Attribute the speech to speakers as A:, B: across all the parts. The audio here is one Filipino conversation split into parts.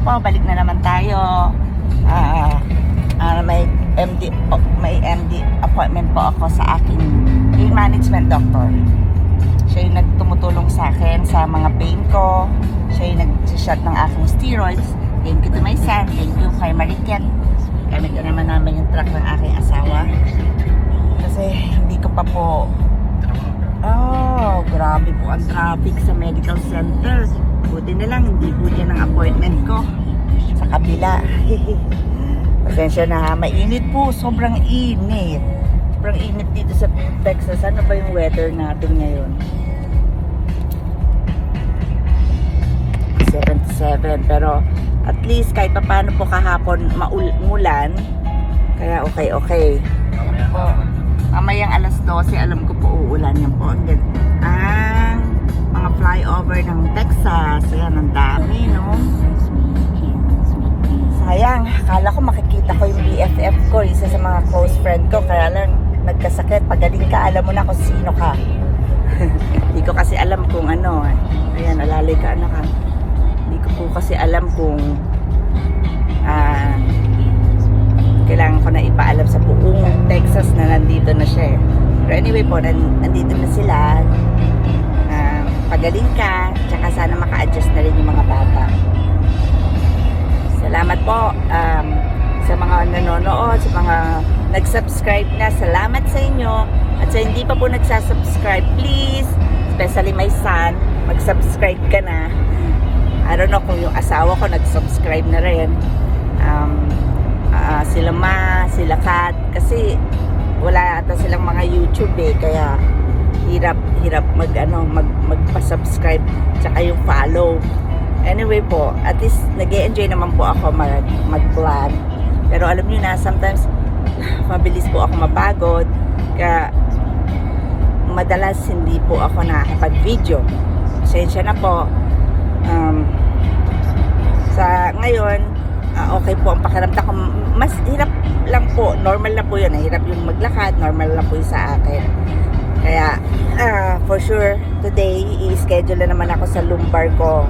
A: po, balik na naman tayo. May MD appointment po ako sa aking pain management doctor. Siya yung nagtumutulong sa akin sa mga pain ko. Siya yung nag-shot ng aking steroids. Thank you to my son. Thank you kay Mariket. Gamit na naman namin yung truck ng aking asawa. Kasi hindi ko pa po... Oh, grabe po ang traffic sa medical center. Buti na lang, hindi po yan ang appointment ko. Sa kabila. Pasensya na ha, mainit po. Sobrang init. Sobrang init dito sa Texas. Ano ba yung weather natin ngayon? 77. Pero at least kahit pa paano po kahapon mulan. Kaya okay. Po. Mamayang alas 12, alam ko po uulan yan po. Ang mga flyover ng Texas. Ayan, ang dami, no? Sayang, akala ko makikita ko yung BFF ko, isa sa mga close friend ko. Kaya lang, nagkasakit. Pagaling ka, alam mo na kung sino ka. Hindi ko kasi alam kung ano. Ayan, alalay ka, anak ka. Hindi ko po kasi alam kung kailangan ko na ipaalam sa buong Texas na nandito na siya eh. Pero anyway po, nandito na sila. Pagaling ka, tsaka sana maka-adjust na rin yung mga bata. Salamat po sa mga nanonood, sa mga nag-subscribe na. Salamat sa inyo. At sa hindi pa po nagsasubscribe, please, especially my son, mag-subscribe ka na. I don't know kung yung asawa ko nag-subscribe na rin. Sila sila Kat, kasi wala ata silang mga YouTube eh, kaya hirap magpa-subscribe tsaka yung follow. Anyway po, at least nag-e-enjoy naman po ako mag-vlog. Pero alam niyo na, sometimes mabilis po ako mapagod, kaya madalas hindi po ako nakakapag-video. Pasensya na po. Sa ngayon, okay po ang pakiramdam ko. Mas hirap lang po, normal na po yun. Hirap yung maglakad, normal lang po yun sa akin. Kaya, for sure, today, i-schedule na naman ako sa lumbar ko.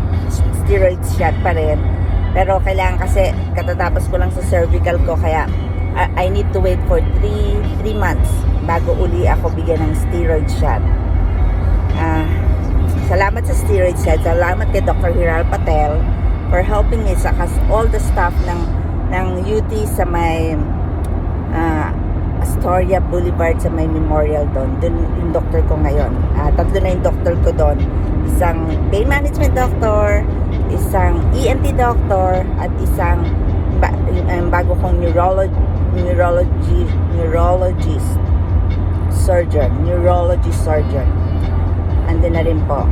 A: Steroid shot pa rin. Pero kailangan kasi, katatapos ko lang sa cervical ko, kaya I need to wait for 3 months bago uli ako bigyan ng steroid shot. Salamat sa steroid shot. Salamat kay Dr. Hiral Patel for helping me sa all the staff ng UT sa may Astoria Boulevard sa may memorial doon yung doctor ko ngayon. Tatlo na yung doctor ko doon. Isang pain management doctor, isang ENT doctor, at isang bago kong neurology surgeon. Andun na rin po.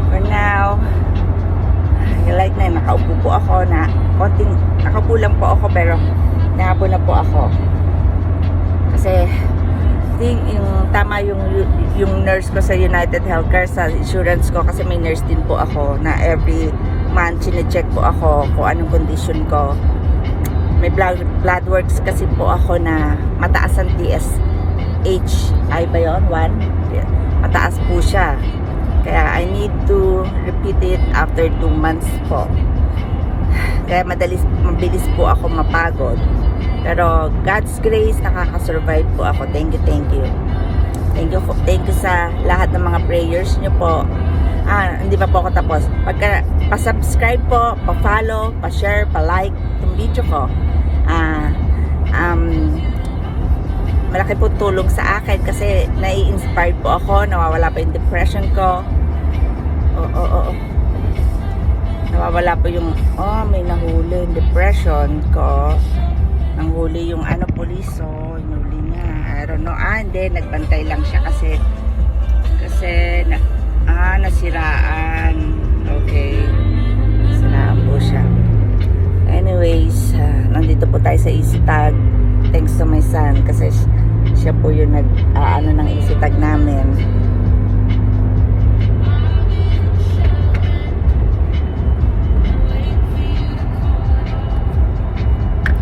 A: For now, like na, nakaupo po ako na nakaupo lang po ako, pero nakapo na po ako kasi tama yung nurse ko sa United Healthcare, sa insurance ko, kasi may nurse din po ako na every month chine-check po ako kung anong condition ko. May blood works kasi po ako na mataas ang TSH ba yun? 1? Mataas po siya. Kaya I need to repeat it after 2 months po. Kaya mabilis po ako mapagod. Pero God's grace, nakaka-survive po ako. Thank you. Thank you sa lahat ng mga prayers nyo po. Hindi pa po ako tapos. Pagka pa-subscribe po, pa-follow, pa-share, pa-like itong video ko. Malaki po tulong sa akin kasi nai-inspire po ako, nawawala pa yung depression ko. Nawawala po yung may nahuli yung depression ko. Nanghuli yung puliso, hinuli niya. I don't know. Hindi, nagbantay lang siya kasi nasiraan. Okay. Nasiraan po siya. Anyways, nandito po tayo sa EasyTag. Thanks to my son kasi siya po yung ng EasyTag namin.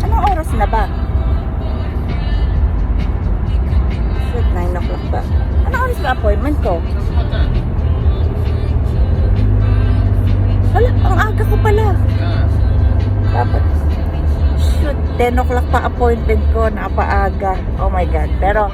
A: Anong oras na ba? 9 o'clock ba? Anong oras ba appointment ko? Wala. Dapat, shoot, 10 o'clock pa appointment ko, napaaga. Oh my God. Pero,